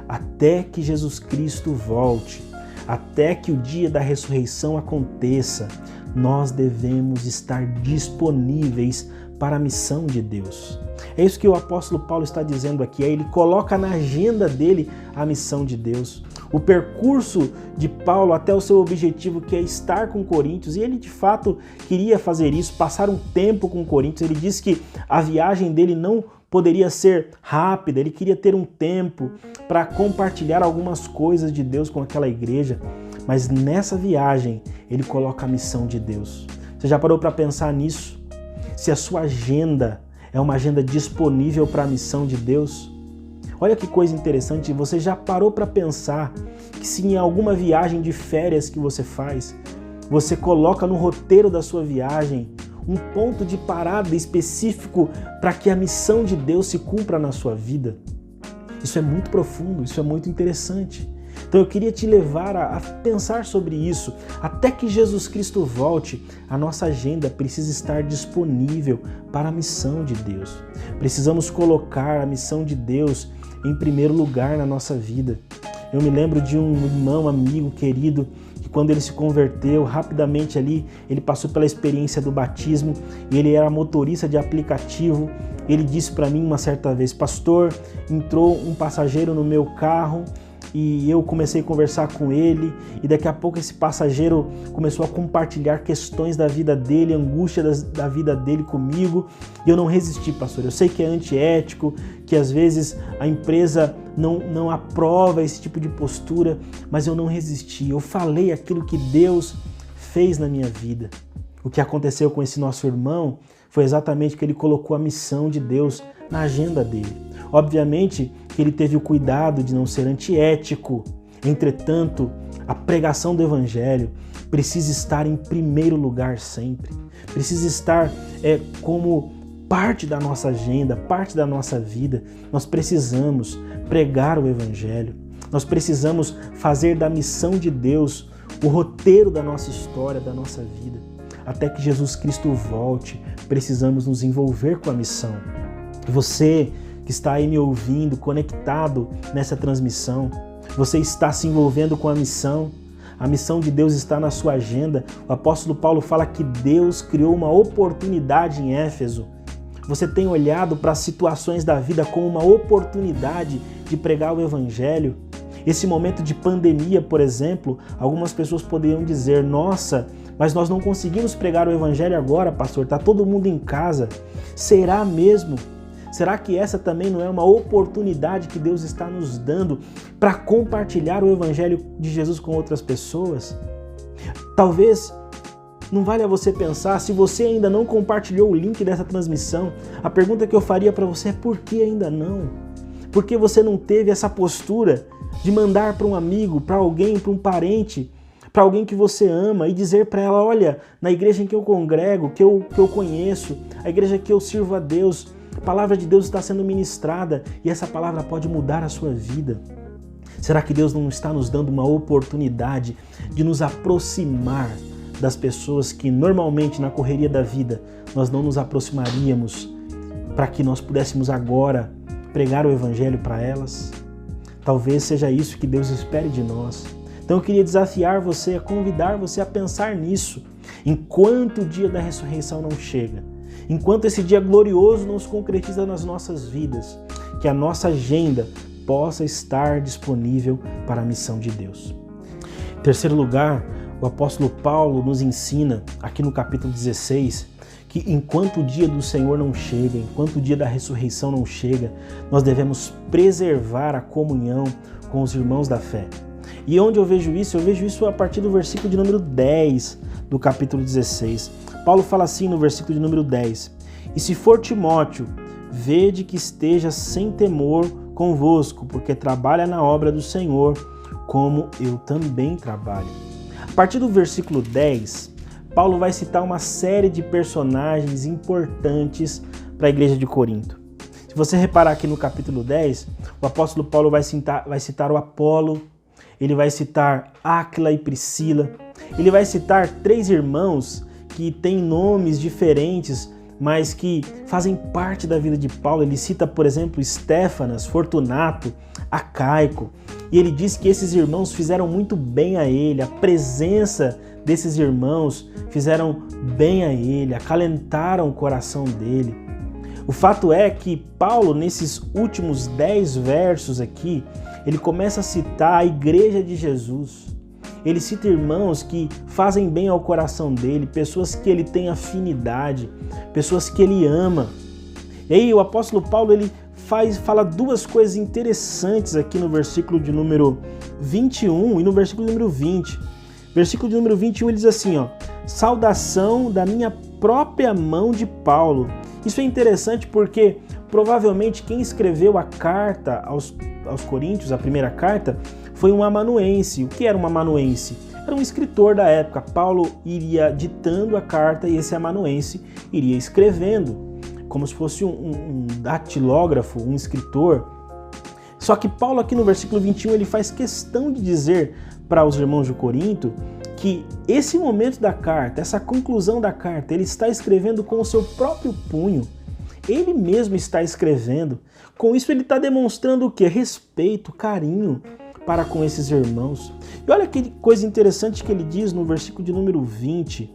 Até que Jesus Cristo volte, até que o dia da ressurreição aconteça, nós devemos estar disponíveis para a missão de Deus. É isso que o apóstolo Paulo está dizendo aqui. Ele coloca na agenda dele a missão de Deus. O percurso de Paulo até o seu objetivo, que é estar com Coríntios, e ele de fato queria fazer isso, passar um tempo com Coríntios. Ele disse que a viagem dele não poderia ser rápida, ele queria ter um tempo para compartilhar algumas coisas de Deus com aquela igreja, mas nessa viagem ele coloca a missão de Deus. Você já parou para pensar nisso? Se a sua agenda é uma agenda disponível para a missão de Deus? Olha que coisa interessante, você já parou para pensar que se em alguma viagem de férias que você faz, você coloca no roteiro da sua viagem um ponto de parada específico para que a missão de Deus se cumpra na sua vida? Isso é muito profundo, isso é muito interessante. Então eu queria te levar a pensar sobre isso. Até que Jesus Cristo volte, a nossa agenda precisa estar disponível para a missão de Deus. Precisamos colocar a missão de Deus em primeiro lugar na nossa vida. Eu me lembro de um irmão, amigo, querido, que quando ele se converteu, rapidamente ali, ele passou pela experiência do batismo e ele era motorista de aplicativo. Ele disse para mim uma certa vez: pastor, entrou um passageiro no meu carro e eu comecei a conversar com ele e daqui a pouco esse passageiro começou a compartilhar questões da vida dele, angústia da vida dele comigo, e eu não resisti, pastor. Eu sei que é antiético, que às vezes a empresa não aprova esse tipo de postura, mas eu não resisti. Eu falei aquilo que Deus fez na minha vida. O que aconteceu com esse nosso irmão foi exatamente que ele colocou a missão de Deus na agenda dele. Obviamente que ele teve o cuidado de não ser antiético. Entretanto, a pregação do evangelho precisa estar em primeiro lugar sempre. Precisa estar como parte da nossa agenda, parte da nossa vida. Nós precisamos pregar o evangelho. Nós precisamos fazer da missão de Deus o roteiro da nossa história, da nossa vida. Até que Jesus Cristo volte, precisamos nos envolver com a missão. Você que está aí me ouvindo, conectado nessa transmissão, você está se envolvendo com a missão de Deus está na sua agenda. O apóstolo Paulo fala que Deus criou uma oportunidade em Éfeso. Você tem olhado para as situações da vida como uma oportunidade de pregar o evangelho? Esse momento de pandemia, por exemplo, algumas pessoas poderiam dizer: nossa, mas nós não conseguimos pregar o evangelho agora, pastor, está todo mundo em casa. Será mesmo? Será que essa também não é uma oportunidade que Deus está nos dando para compartilhar o evangelho de Jesus com outras pessoas? Talvez não valha você pensar, se você ainda não compartilhou o link dessa transmissão, a pergunta que eu faria para você é: por que ainda não? Por que você não teve essa postura de mandar para um amigo, para alguém, para um parente, para alguém que você ama e dizer para ela: olha, na igreja em que eu congrego, que eu conheço, a igreja que eu sirvo a Deus, a palavra de Deus está sendo ministrada e essa palavra pode mudar a sua vida. Será que Deus não está nos dando uma oportunidade de nos aproximar das pessoas que normalmente na correria da vida nós não nos aproximaríamos, para que nós pudéssemos agora pregar o evangelho para elas? Talvez seja isso que Deus espere de nós. Então eu queria desafiar você, a convidar você a pensar nisso. Enquanto o dia da ressurreição não chega, enquanto esse dia glorioso não se concretiza nas nossas vidas, que a nossa agenda possa estar disponível para a missão de Deus. Em terceiro lugar, o apóstolo Paulo nos ensina, aqui no capítulo 16, que enquanto o dia do Senhor não chega, enquanto o dia da ressurreição não chega, nós devemos preservar a comunhão com os irmãos da fé. E onde eu vejo isso? Eu vejo isso a partir do versículo de número 10 do capítulo 16. Paulo fala assim no versículo de número 10: e se for Timóteo, vede que esteja sem temor convosco, porque trabalha na obra do Senhor, como eu também trabalho. A partir do versículo 10, Paulo vai citar uma série de personagens importantes para a igreja de Corinto. Se você reparar aqui no capítulo 10, o apóstolo Paulo vai citar o Apolo, ele vai citar Áquila e Priscila, ele vai citar 3 irmãos que têm nomes diferentes, mas que fazem parte da vida de Paulo. Ele cita, por exemplo, Estéfanas, Fortunato, Acaico, e ele diz que esses irmãos fizeram muito bem a ele, a presença desses irmãos fizeram bem a ele, acalentaram o coração dele. O fato é que Paulo, nesses últimos 10 versos aqui, ele começa a citar a igreja de Jesus. Ele cita irmãos que fazem bem ao coração dele, pessoas que ele tem afinidade, pessoas que ele ama. E aí o apóstolo Paulo ele fala 2 coisas interessantes aqui no versículo de número 21 e no versículo número 20. Versículo de número 21 ele diz assim, ó: saudação da minha própria mão de Paulo. Isso é interessante porque provavelmente quem escreveu a carta aos Coríntios, a primeira carta, foi um amanuense. O que era um amanuense? Era um escritor da época. Paulo iria ditando a carta e esse amanuense iria escrevendo, como se fosse um datilógrafo, um escritor. Só que Paulo aqui no versículo 21 ele faz questão de dizer para os irmãos de Corinto que esse momento da carta, essa conclusão da carta, ele está escrevendo com o seu próprio punho. Ele mesmo está escrevendo. Com isso ele está demonstrando o quê? Respeito, carinho para com esses irmãos. E olha que coisa interessante que ele diz no versículo de número 20.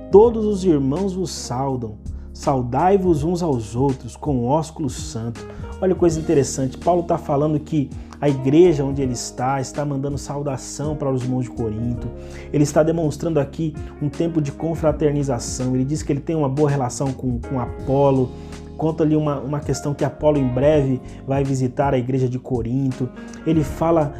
Todos os irmãos vos saudam. Saudai-vos uns aos outros com ósculo santo. Olha que coisa interessante. Paulo está falando que a igreja onde ele está mandando saudação para os irmãos de Corinto. Ele está demonstrando aqui um tempo de confraternização. Ele diz que ele tem uma boa relação com Apolo. Conta ali uma questão que Apolo em breve vai visitar a igreja de Corinto. Ele fala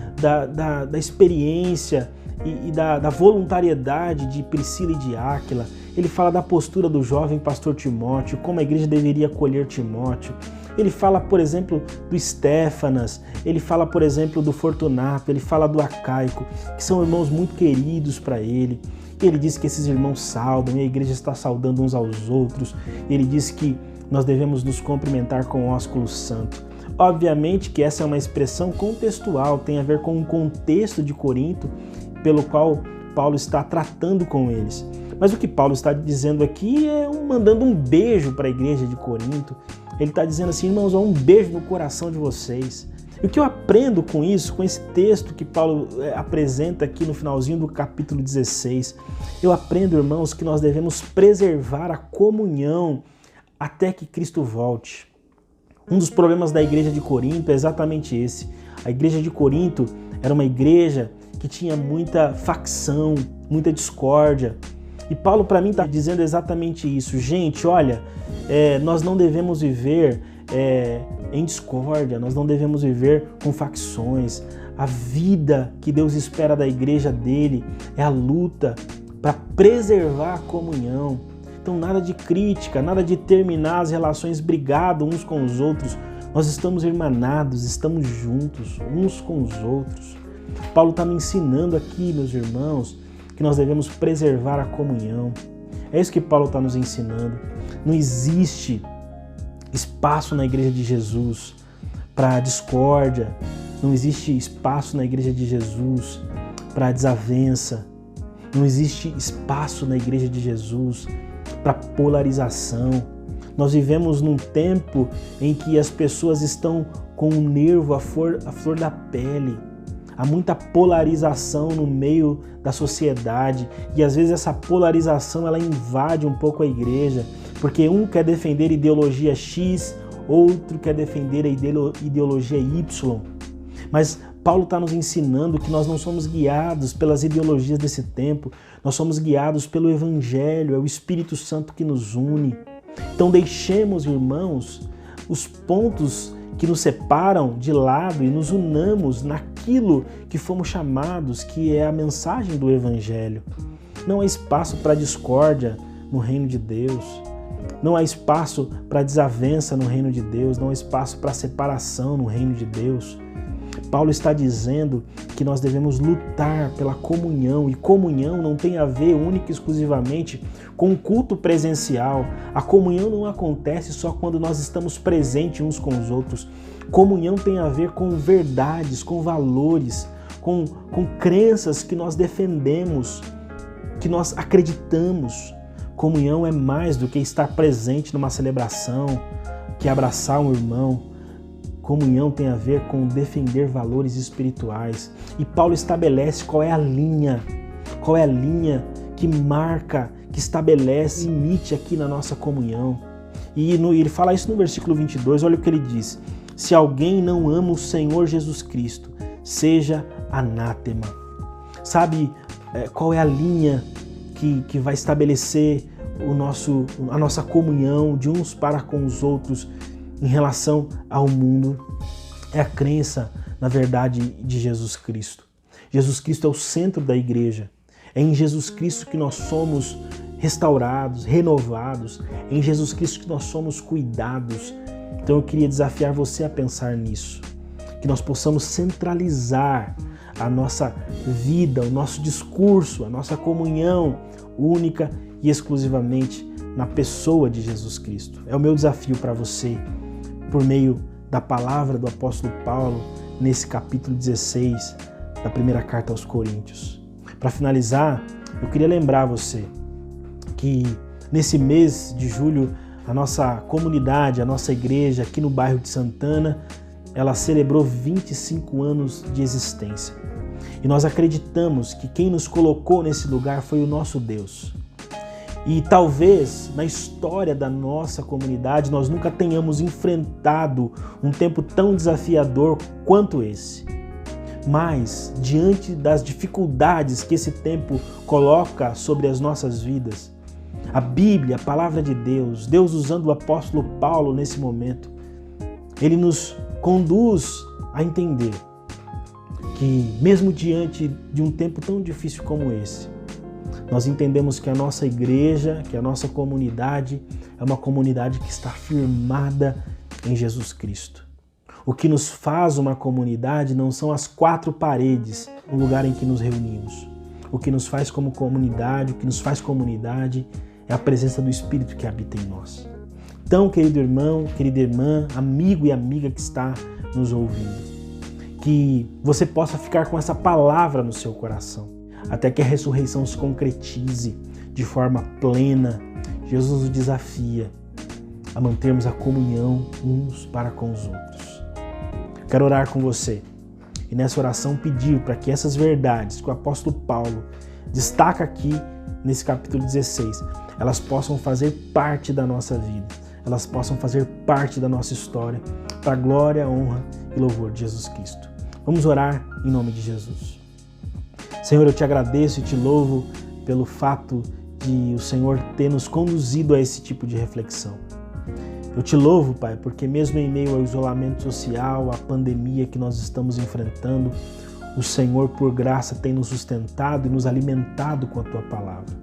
da experiência e da voluntariedade de Priscila e de Áquila. Ele fala da postura do jovem pastor Timóteo, como a igreja deveria acolher Timóteo. Ele fala, por exemplo, do Estéfanas, ele fala, por exemplo, do Fortunato, ele fala do Acaico, que são irmãos muito queridos para ele. Ele diz que esses irmãos saudam, e a igreja está saudando uns aos outros. Ele diz que nós devemos nos cumprimentar com o ósculo santo. Obviamente que essa é uma expressão contextual, tem a ver com o contexto de Corinto, pelo qual Paulo está tratando com eles. Mas o que Paulo está dizendo aqui é mandando um beijo para a igreja de Corinto. Ele está dizendo assim, irmãos, um beijo no coração de vocês. E o que eu aprendo com isso, com esse texto que Paulo apresenta aqui no finalzinho do capítulo 16, eu aprendo, irmãos, que nós devemos preservar a comunhão até que Cristo volte. Um dos problemas da igreja de Corinto é exatamente esse. A igreja de Corinto era uma igreja que tinha muita facção, muita discórdia. E Paulo, para mim, está dizendo exatamente isso. Gente, olha, nós não devemos viver em discórdia, nós não devemos viver com facções. A vida que Deus espera da igreja dele é a luta para preservar a comunhão. Então, nada de crítica, nada de terminar as relações brigado uns com os outros. Nós estamos irmanados, estamos juntos uns com os outros. Paulo está me ensinando aqui, meus irmãos, que nós devemos preservar a comunhão. É isso que Paulo está nos ensinando. Não existe espaço na igreja de Jesus para discórdia. Não existe espaço na igreja de Jesus para desavença. Não existe espaço na igreja de Jesus para polarização. Nós vivemos num tempo em que as pessoas estão com o nervo à flor da pele. Há muita polarização no meio da sociedade e às vezes essa polarização ela invade um pouco a igreja, porque um quer defender ideologia X, outro quer defender a ideologia Y. Mas Paulo está nos ensinando que nós não somos guiados pelas ideologias desse tempo, nós somos guiados pelo Evangelho, é o Espírito Santo que nos une. Então deixemos, irmãos, os pontos que nos separam de lado e nos unamos naquilo que fomos chamados, que é a mensagem do Evangelho. Não há espaço para discórdia no reino de Deus. Não há espaço para desavença no reino de Deus. Não há espaço para separação no reino de Deus. Paulo está dizendo que nós devemos lutar pela comunhão, e comunhão não tem a ver única e exclusivamente com o culto presencial. A comunhão não acontece só quando nós estamos presentes uns com os outros. Comunhão tem a ver com verdades, com valores. com crenças que nós defendemos, que nós acreditamos. Comunhão é mais do que estar presente numa celebração, que abraçar um irmão. Comunhão tem a ver com defender valores espirituais. E Paulo estabelece qual é a linha que marca, que estabelece limite aqui na nossa comunhão. E ele fala isso no versículo 22, olha o que ele diz: se alguém não ama o Senhor Jesus Cristo, seja anátema. Sabe qual é a linha que vai estabelecer a nossa comunhão de uns para com os outros em relação ao mundo? É a crença na verdade de Jesus Cristo. Jesus Cristo é o centro da igreja. É em Jesus Cristo que nós somos restaurados, renovados. É em Jesus Cristo que nós somos cuidados. Então eu queria desafiar você a pensar nisso. Que nós possamos centralizar a nossa vida, o nosso discurso, a nossa comunhão única e exclusivamente na pessoa de Jesus Cristo. É o meu desafio para você, por meio da palavra do apóstolo Paulo, nesse capítulo 16 da primeira carta aos Coríntios. Para finalizar, eu queria lembrar você que nesse mês de julho, a nossa comunidade, a nossa igreja aqui no bairro de Santana, ela celebrou 25 anos de existência. E nós acreditamos que quem nos colocou nesse lugar foi o nosso Deus. E talvez na história da nossa comunidade nós nunca tenhamos enfrentado um tempo tão desafiador quanto esse. Mas, diante das dificuldades que esse tempo coloca sobre as nossas vidas, a Bíblia, a palavra de Deus, Deus usando o apóstolo Paulo nesse momento, ele nos conduz a entender que mesmo diante de um tempo tão difícil como esse, nós entendemos que a nossa igreja, que a nossa comunidade é uma comunidade que está firmada em Jesus Cristo. O que nos faz uma comunidade não são as quatro paredes, o lugar em que nos reunimos. O que nos faz como comunidade, o que nos faz comunidade é a presença do Espírito que habita em nós. Então, querido irmão, querida irmã, amigo e amiga que está nos ouvindo, que você possa ficar com essa palavra no seu coração, até que a ressurreição se concretize de forma plena. Jesus nos desafia a mantermos a comunhão uns para com os outros. Quero orar com você e nessa oração pedir para que essas verdades que o apóstolo Paulo destaca aqui nesse capítulo 16, elas possam fazer parte da nossa vida, elas possam fazer parte da nossa história, para a glória, honra e louvor de Jesus Cristo. Vamos orar em nome de Jesus. Senhor, eu te agradeço e te louvo pelo fato de o Senhor ter nos conduzido a esse tipo de reflexão. Eu te louvo, Pai, porque mesmo em meio ao isolamento social, à pandemia que nós estamos enfrentando, o Senhor, por graça, tem nos sustentado e nos alimentado com a Tua palavra.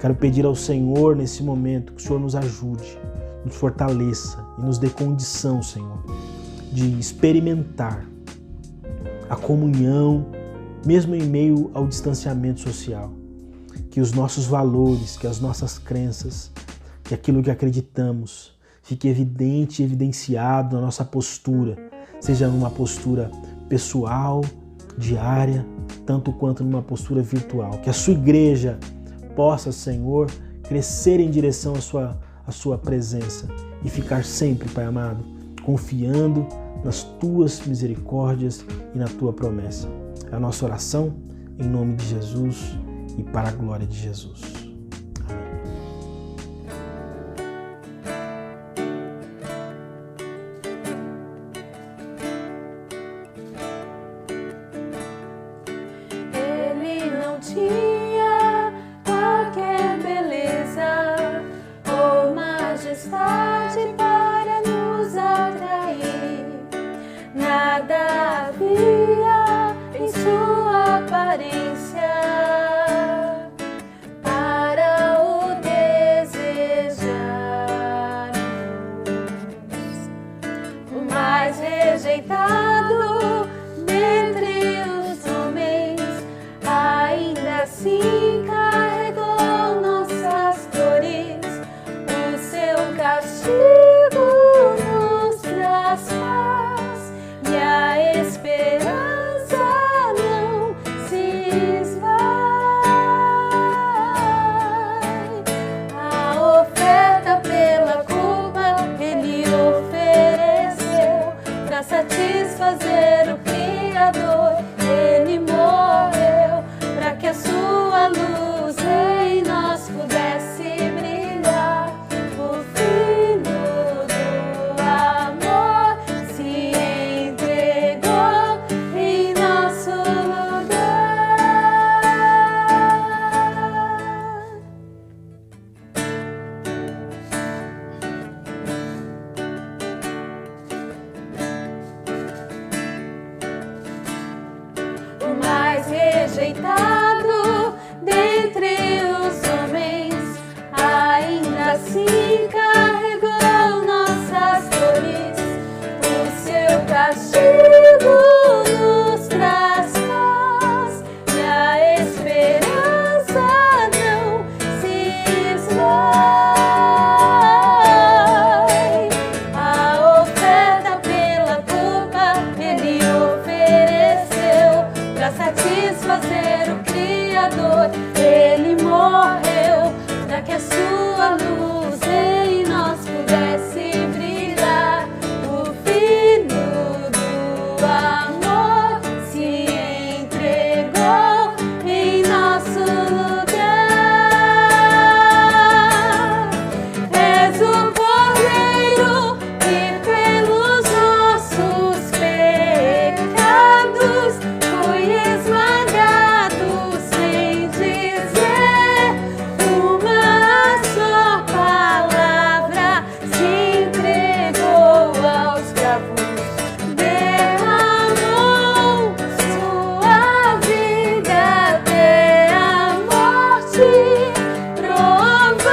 Quero pedir ao Senhor, nesse momento, que o Senhor nos ajude, nos fortaleça e nos dê condição, Senhor, de experimentar a comunhão, mesmo em meio ao distanciamento social. Que os nossos valores, que as nossas crenças, que aquilo que acreditamos, fique evidente e evidenciado na nossa postura, seja numa postura pessoal, diária, tanto quanto numa postura virtual. Que a sua igreja possa, Senhor, crescer em direção à sua presença e ficar sempre, Pai amado, confiando nas Tuas misericórdias e na Tua promessa. É a nossa oração em nome de Jesus e para a glória de Jesus. Tinha qualquer beleza ou majestade para nos atrair. Nada havia em sua aparência para o desejarmos. O mais rejeitado dentre os homens, ainda assim carregou nossas dores. O seu castigo nos traz paz e a esperança não fazer o Criador. Ele morreu para que a sua luz em nós pudesse brilhar. O Filho do amor se entregou em nosso lugar. O mais rejeitado dentre os homens, ainda assim carregou nossas dores. O seu castigo nos traz paz e a esperança não se esvai. A oferta pela culpa ele ofereceu para satisfazer o Criador. Ele morreu para que a sua luz em nós pudesse brilhar. O Filho do amor se entregou em nosso lugar. És o Cordeiro que pelos nossos pecados foi esmagado sem dizer uma só palavra. Se entregou aos cravos, derramou sua vida até a morte, provando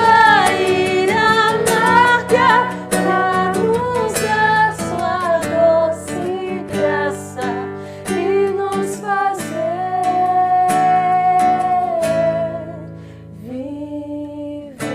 a ira amarga para nos dar sua doce graça e nos fazer viver.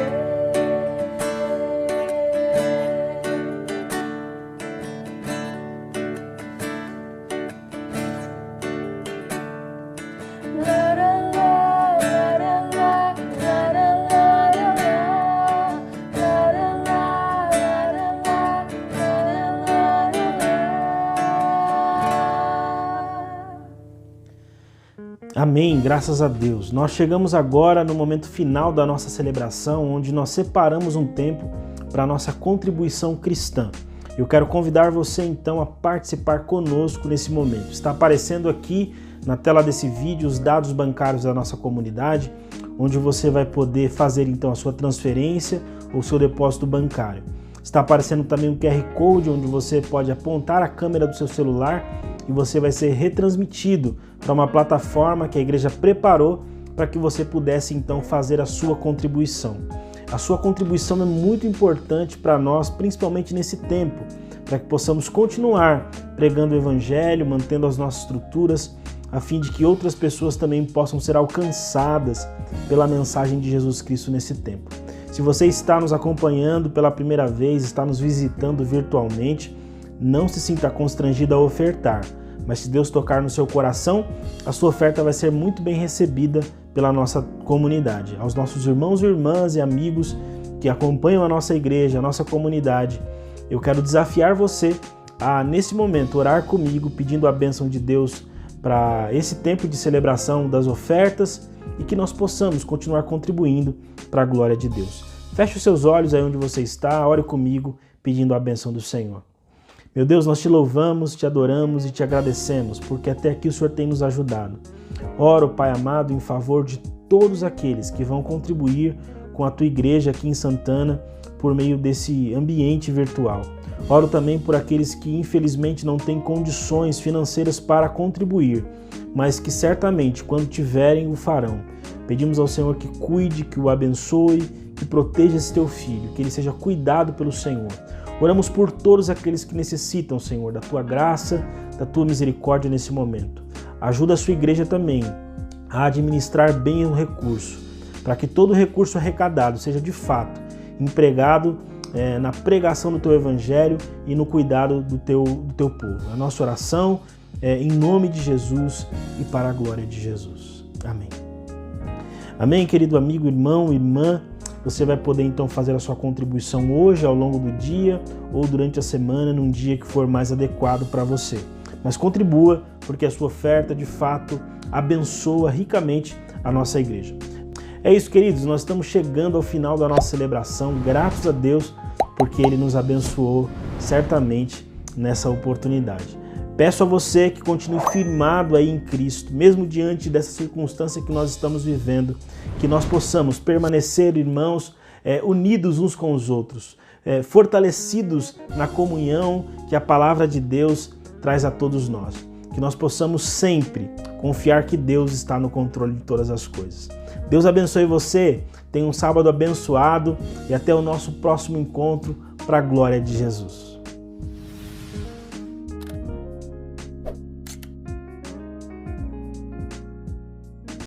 Amém, graças a Deus. Nós chegamos agora no momento final da nossa celebração, onde nós separamos um tempo para a nossa contribuição cristã. Eu quero convidar você então a participar conosco nesse momento. Está aparecendo aqui na tela desse vídeo os dados bancários da nossa comunidade, onde você vai poder fazer então a sua transferência ou seu depósito bancário. Está aparecendo também um QR Code onde você pode apontar a câmera do seu celular e você vai ser retransmitido para uma plataforma que a igreja preparou para que você pudesse então fazer a sua contribuição. A sua contribuição é muito importante para nós, principalmente nesse tempo, para que possamos continuar pregando o Evangelho, mantendo as nossas estruturas, a fim de que outras pessoas também possam ser alcançadas pela mensagem de Jesus Cristo nesse tempo. Se você está nos acompanhando pela primeira vez, está nos visitando virtualmente, não se sinta constrangido a ofertar, mas se Deus tocar no seu coração, a sua oferta vai ser muito bem recebida pela nossa comunidade. Aos nossos irmãos e irmãs e amigos que acompanham a nossa igreja, a nossa comunidade, eu quero desafiar você a, nesse momento, orar comigo, pedindo a bênção de Deus para esse tempo de celebração das ofertas e que nós possamos continuar contribuindo para a glória de Deus. Feche os seus olhos aí onde você está, ore comigo, pedindo a bênção do Senhor. Meu Deus, nós te louvamos, te adoramos e te agradecemos, porque até aqui o Senhor tem nos ajudado. Oro, Pai amado, em favor de todos aqueles que vão contribuir com a tua igreja aqui em Santana por meio desse ambiente virtual. Oro também por aqueles que infelizmente não têm condições financeiras para contribuir, mas que certamente quando tiverem o farão. Pedimos ao Senhor que cuide, que o abençoe, que proteja esse teu filho, que ele seja cuidado pelo Senhor. Oramos por todos aqueles que necessitam, Senhor, da tua graça, da tua misericórdia nesse momento. Ajuda a sua igreja também a administrar bem o recurso, para que todo o recurso arrecadado seja de fato empregado na pregação do teu evangelho e no cuidado do teu povo. A nossa oração é em nome de Jesus e para a glória de Jesus. Amém. Amém, querido amigo, irmão, irmã. Você vai poder então fazer a sua contribuição hoje, ao longo do dia ou durante a semana, num dia que for mais adequado para você. Mas contribua, porque a sua oferta de fato abençoa ricamente a nossa igreja. É isso, queridos, nós estamos chegando ao final da nossa celebração, graças a Deus, porque Ele nos abençoou certamente nessa oportunidade. Peço a você que continue firmado aí em Cristo, mesmo diante dessa circunstância que nós estamos vivendo, que nós possamos permanecer, irmãos, unidos uns com os outros, fortalecidos na comunhão que a palavra de Deus traz a todos nós. Que nós possamos sempre confiar que Deus está no controle de todas as coisas. Deus abençoe você, tenha um sábado abençoado e até o nosso próximo encontro para a glória de Jesus.